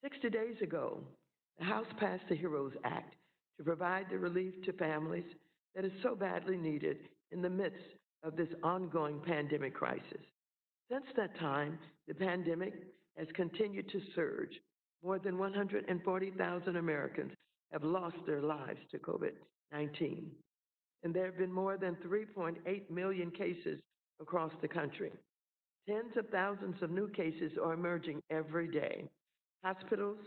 60 days ago, the House passed the HEROES Act to provide the relief to families that is so badly needed in the midst of this ongoing pandemic crisis. Since that time, the pandemic has continued to surge. More than 140,000 Americans have lost their lives to COVID 19, and there have been more than 3.8 million cases across the country. Tens of thousands of new cases are emerging every day. Hospitals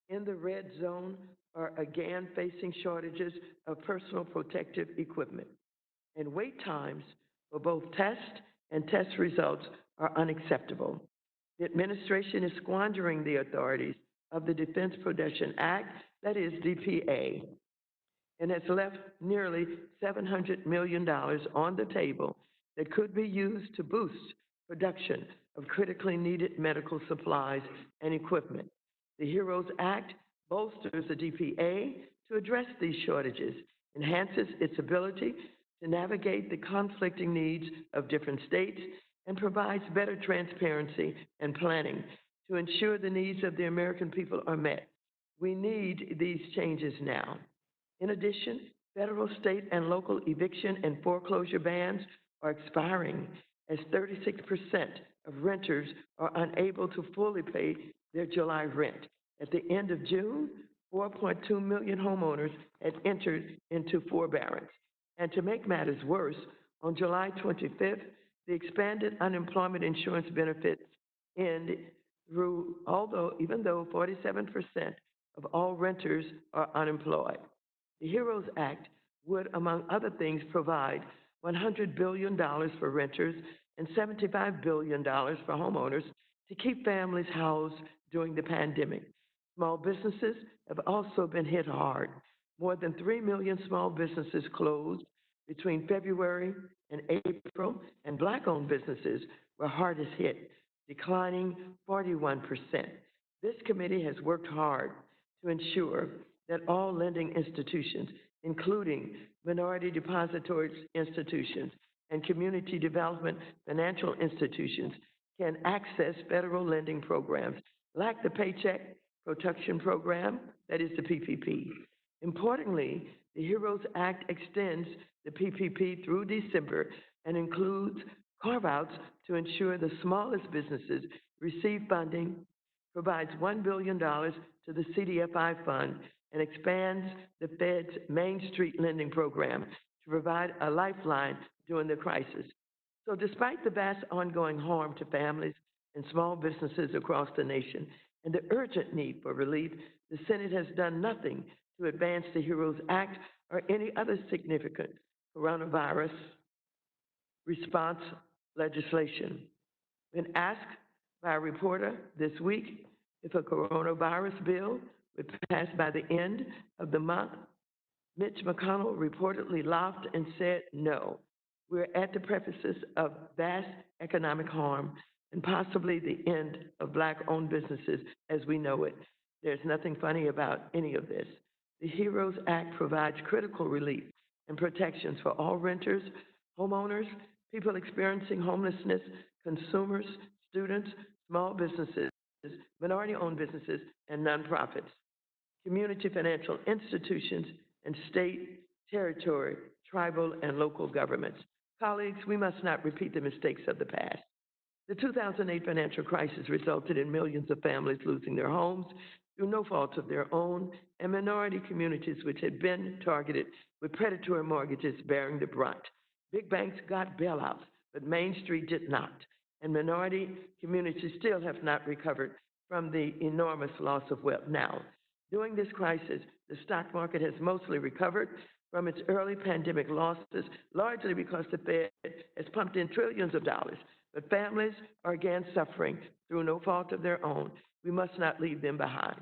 in the red zone are again facing shortages of personal protective equipment, and wait times for both test and test results are unacceptable. The administration is squandering the authorities of the Defense Production Act, that is DPA, and has left nearly $700 million on the table that could be used to boost production of critically needed medical supplies and equipment. The HEROES Act bolsters the DPA to address these shortages, enhances its ability to navigate the conflicting needs of different states, and provides better transparency and planning to ensure the needs of the American people are met. We need these changes now. In addition, federal, state, and local eviction and foreclosure bans are expiring as 36% of renters are unable to fully pay their July rent. At the end of June, 4.2 million homeowners had entered into forbearance. And to make matters worse, on July 25th, the expanded unemployment insurance benefits end through, even though 47% of all renters are unemployed. The HEROES Act would, among other things, provide $100 billion for renters and $75 billion for homeowners to keep families housed during the pandemic. Small businesses have also been hit hard. More than 3 million small businesses closed between February and April, and Black-owned businesses were hardest hit, declining 41%. This committee has worked hard to ensure that all lending institutions, including minority depository institutions and community development financial institutions, can access federal lending programs like the Paycheck Protection Program, that is the PPP. Importantly, the HEROES Act extends the PPP through December and includes carve-outs to ensure the smallest businesses receive funding, provides $1 billion to the CDFI fund, and expands the Fed's Main Street lending program to provide a lifeline during the crisis. So despite the vast ongoing harm to families and small businesses across the nation and the urgent need for relief, the Senate has done nothing to advance the HEROES Act or any other significant coronavirus response legislation. When asked by a reporter this week if a coronavirus bill would pass by the end of the month, Mitch McConnell reportedly laughed and said, no, we're at the precipice of vast economic harm and possibly the end of Black-owned businesses as we know it. There's nothing funny about any of this. The HEROES Act provides critical relief and protections for all renters, homeowners, people experiencing homelessness, consumers, students, small businesses, minority-owned businesses, and nonprofits, community financial institutions, and state, territory, tribal, and local governments. Colleagues, we must not repeat the mistakes of the past. The 2008 financial crisis resulted in millions of families losing their homes through no fault of their own, and minority communities which had been targeted with predatory mortgages bearing the brunt. Big banks got bailouts, but Main Street did not, and minority communities still have not recovered from the enormous loss of wealth. Now, during this crisis, the stock market has mostly recovered from its early pandemic losses, largely because the Fed has pumped in trillions of dollars. But families are again suffering through no fault of their own. We must not leave them behind.